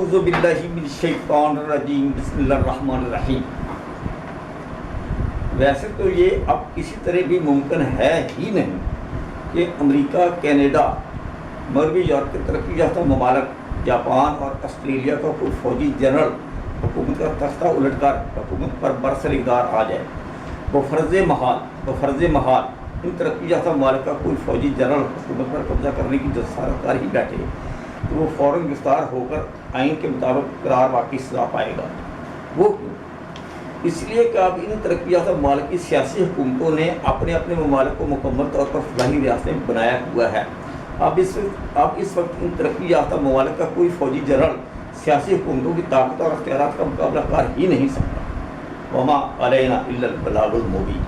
اعوذ باللہ من الشیطان الرجیم بسم اللہ الرحمن الرحیم۔ ویسے تو یہ اب کسی طرح بھی ممکن ہے ہی نہیں کہ امریکہ، کینیڈا، مغربی یورپ کے ترقی یافتہ ممالک، جاپان اور آسٹریلیا کا کوئی فوجی جنرل حکومت کا تختہ الٹ کر حکومت پر برسر اقتدار آ جائے۔ بفرض محال ان ترقی یافتہ ممالک کا کوئی فوجی جنرل حکومت پر قبضہ کرنے کی جسارت کر ہی بیٹھے تو وہ فوراً گرفتار ہو کر آئین کے مطابق قرار واقعی سزا پائے گا۔ وہ کیوں؟ اس لیے کہ اب ان ترقی یافتہ ممالک کی سیاسی حکومتوں نے اپنے اپنے ممالک کو مکمل طور پر فلاحی ریاستیں بنایا ہوا ہے۔ اب اس وقت ان ترقی یافتہ ممالک کا کوئی فوجی جنرل سیاسی حکومتوں کی طاقت اور اختیارات کا مقابلہ کر ہی نہیں سکتا۔ وما علینا الا البلاغ المبین۔